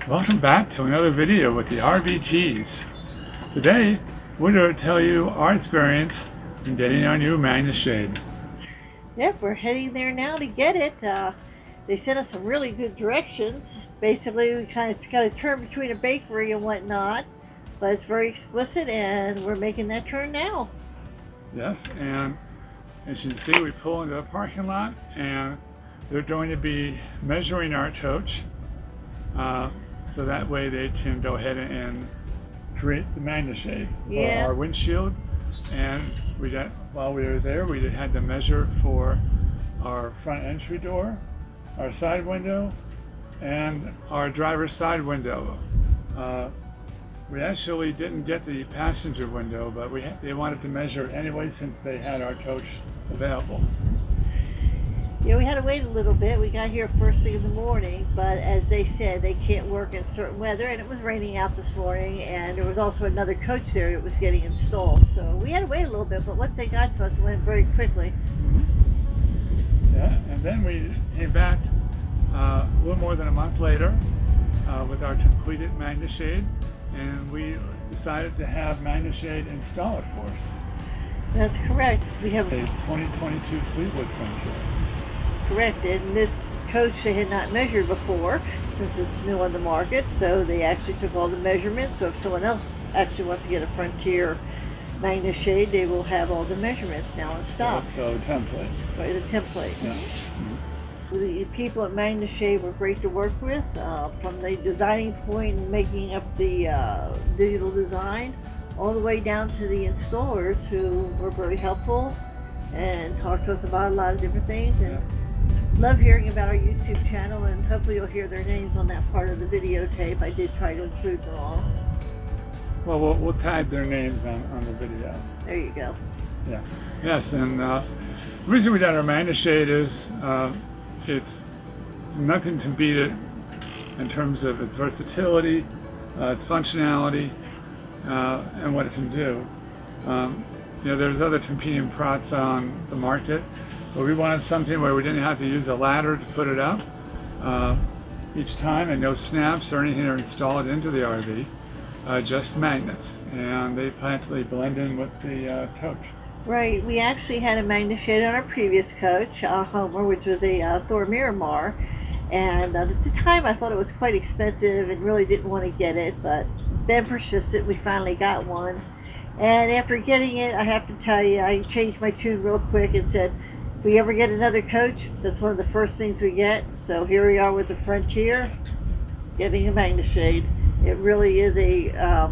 Welcome back to another video with the TheRVkeys. Today we're going to tell you our experience in getting our new Magneshade. Yep, we're heading there now to get it. They sent us some really good directions. Basically, we kind of got a turn between a bakery and whatnot, but it's very explicit and we're making that turn now. Yes, and as you can see, we pull into the parking lot and they're going to be measuring our coach. So that way they can go ahead and create the Magneshade for our windshield. And while we were there, we had to measure for our front entry door, our side window, and our driver's side window. We actually didn't get the passenger window, but they wanted to measure anyway since they had our coach available. Yeah, we had to wait a little bit. We got here first thing in the morning, but as they said, they can't work in certain weather, and it was raining out this morning, and there was also another coach there that was getting installed. So we had to wait a little bit, but once they got to us, it went very quickly. Yeah, and then we came back a little more than a month later with our completed Magneshade, and we decided to have Magneshade install it for us. That's correct. We have a 2022 Fleetwood Frontier. Correct, and this coach they had not measured before since it's new on the market, so they actually took all the measurements. So if someone else actually wants to get a Frontier Magneshade, they will have all the measurements now in stock. So the template. Right, the template. Yeah. The people at Magneshade were great to work with, from the designing point and making up the digital design, all the way down to the installers who were very helpful and talked to us about a lot of different things. And love hearing about our YouTube channel, and hopefully you'll hear their names on that part of the videotape. I did try to include them all. Well, we'll tag their names on the video. There you go. Yeah. Yes, and the reason we got our Magneshade is it's nothing to beat it in terms of its versatility, its functionality, and what it can do. You know, there's other competing products on the market, but we wanted something where we didn't have to use a ladder to put it up each time, and no snaps or anything are installed into the RV, just magnets, and they practically blend in with the coach. Right, we actually had a Magneshade on our previous coach, Homer, which was a Thor Miramar, and at the time I thought it was quite expensive and really didn't want to get it, but Ben persisted. We finally got one, and after getting it, I have to tell you, I changed my tune real quick and said, if we ever get another coach, that's one of the first things we get. So here we are with the Frontier, getting a Magneshade. It really is a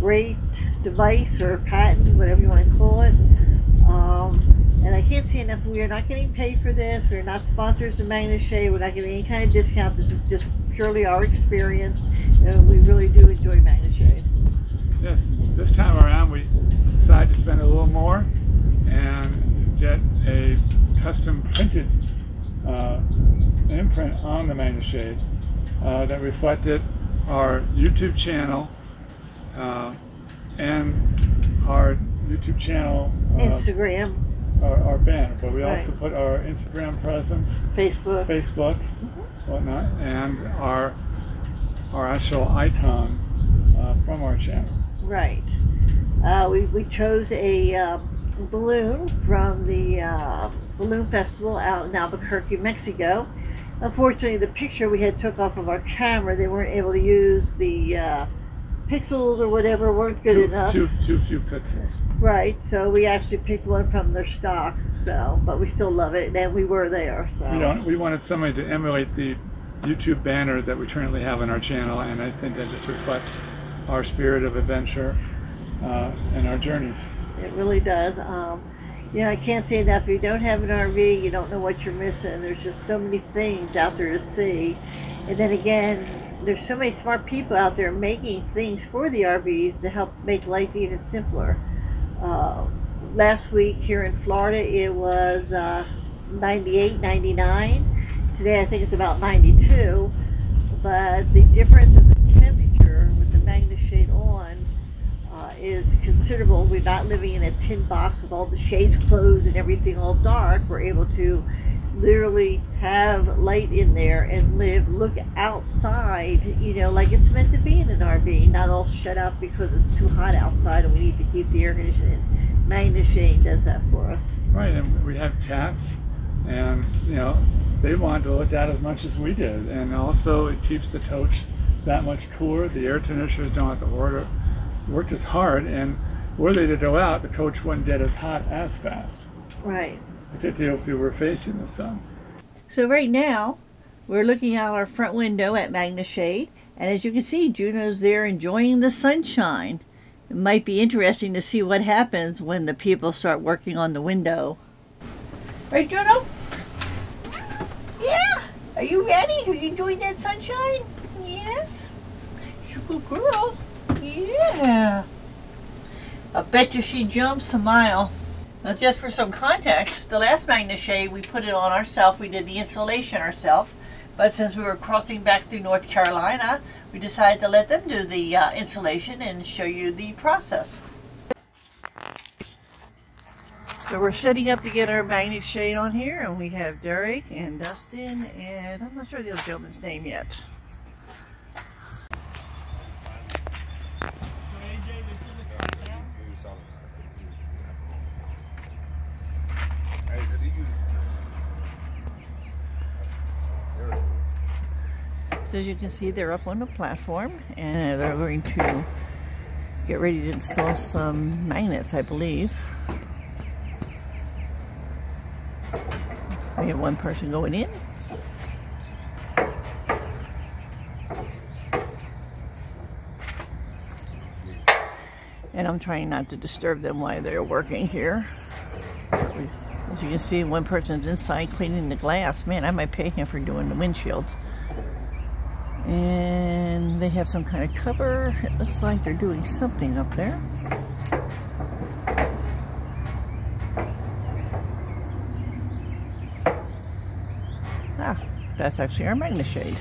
great device or patent, whatever you want to call it. And I can't say enough, we are not getting paid for this. We're not sponsors of Magneshade. We're not getting any kind of discount. This is just purely our experience, and we really do enjoy Magneshade. Yes, this time around we decided to spend a little more and get a custom printed imprint on the Magneshade that reflected our YouTube channel and our YouTube channel Instagram, our banner, but we also put our Instagram presence, Facebook, whatnot, and our actual icon from our channel. Right. We chose a balloon from the balloon festival out in Albuquerque, Mexico. Unfortunately, the picture we had took off of our camera, they weren't able to use the pixels or whatever, weren't good enough. Too few pixels. Right, so we actually picked one from their stock, so, but we still love it, and we were there. So we wanted somebody to emulate the YouTube banner that we currently have on our channel, and I think that just reflects our spirit of adventure and our journeys. It really does. You know, I can't say enough. If you don't have an RV, you don't know what you're missing. There's just so many things out there to see. And then again, there's so many smart people out there making things for the RVs to help make life even simpler. Last week here in Florida, it was 98, 99. Today I think it's about 92. But the difference of the temperature with the Magneshade on is considerable. We're not living in a tin box with all the shades closed and everything all dark. We're able to literally have light in there and look outside, you know, like it's meant to be in an RV, not all shut up because it's too hot outside and we need to keep the air conditioning. Magneshade does that for us. Right, and we have cats, and you know, they want to look out as much as we did, and also it keeps the coach that much cooler. The air conditioners don't have to work as hard, and were they to go out, the coach wouldn't get as hot as fast. Right. Particularly if we were facing the sun. So right now, we're looking out our front window at Magneshade, and as you can see, Juno's there enjoying the sunshine. It might be interesting to see what happens when the people start working on the window. Right, Juno? Yeah? Are you ready? Are you enjoying that sunshine? Yes? You're a good girl. Yeah. I bet you she jumps a mile. Now, just for some context, the last Magneshade, we put it on ourselves. We did the installation ourselves. But since we were crossing back through North Carolina, we decided to let them do the installation and show you the process. So we're setting up to get our Magneshade on here, and we have Derek and Dustin, and I'm not sure the other gentleman's name yet. So as you can see, they're up on the platform, and they're going to get ready to install some magnets, I believe. We have one person going in. And I'm trying not to disturb them while they're working here. As you can see, one person's inside cleaning the glass. Man, I might pay him for doing the windshields. And they have some kind of cover. It looks like they're doing something up there. Ah, that's actually our Magneshade.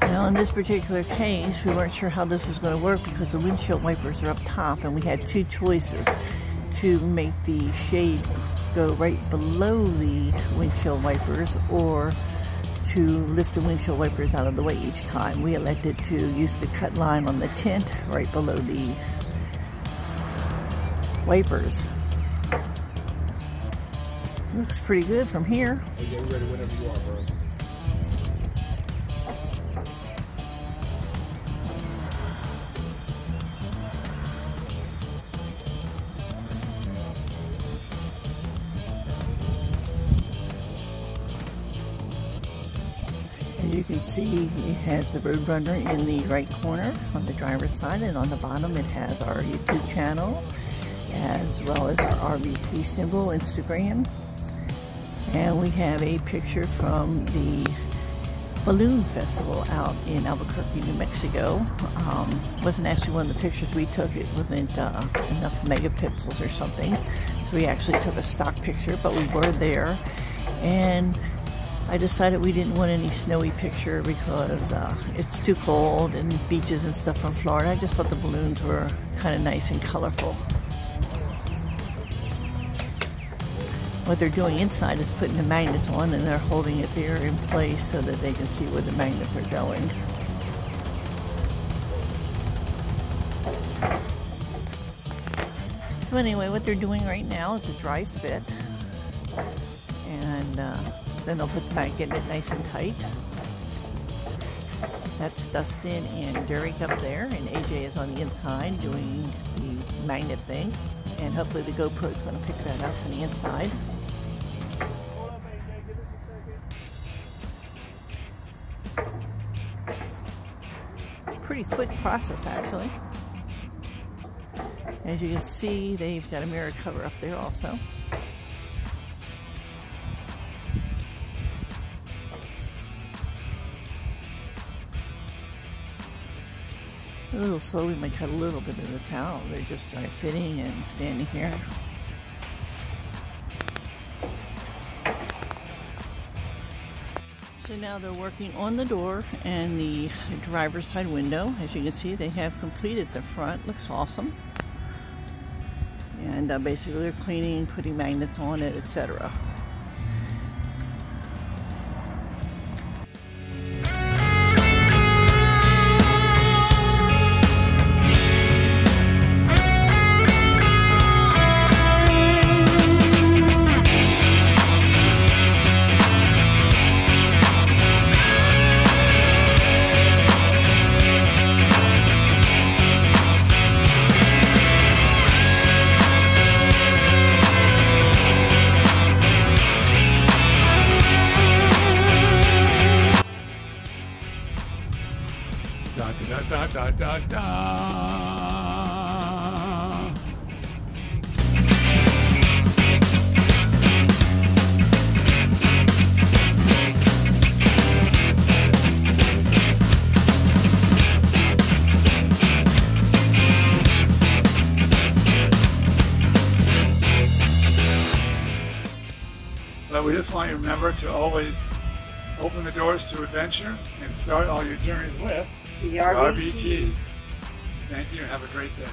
Now in this particular case, we weren't sure how this was going to work because the windshield wipers are up top, and we had two choices: to make the shade go right below the windshield wipers, or to lift the windshield wipers out of the way each time. We elected to use the cut line on the tint right below the wipers. Looks pretty good from here. Yeah, we're ready whenever you are, bro. As you can see, it has the Roadrunner in the right corner on the driver's side, and on the bottom it has our YouTube channel as well as our TheRVkeys symbol, Instagram. And we have a picture from the balloon festival out in Albuquerque, New Mexico. Wasn't actually one of the pictures we took. It wasn't enough megapixels or something. So we actually took a stock picture, but we were there. And I decided we didn't want any snowy picture because it's too cold, and beaches and stuff from Florida. I just thought the balloons were kind of nice and colorful. What they're doing inside is putting the magnets on, and they're holding it there in place so that they can see where the magnets are going. So anyway, what they're doing right now is a dry fit, and then they'll put the magnet in it nice and tight. That's Dustin and Derek up there, and AJ is on the inside doing the magnet thing, and hopefully the GoPro is going to pick that up from the inside. Hold up, AJ, give us a second. Pretty quick process, actually. As you can see, they've got a mirror cover up there also. A little slow, we might cut a little bit of this out. They're just dry fitting and standing here. So now they're working on the door and the driver's side window. As you can see, they have completed the front. Looks awesome. And basically they're cleaning, putting magnets on it, etc. Da da da da da da. But we just want you to remember to always open the doors to adventure and start all your journeys with The TheRVkeys. RV Keys. Thank you and have a great day.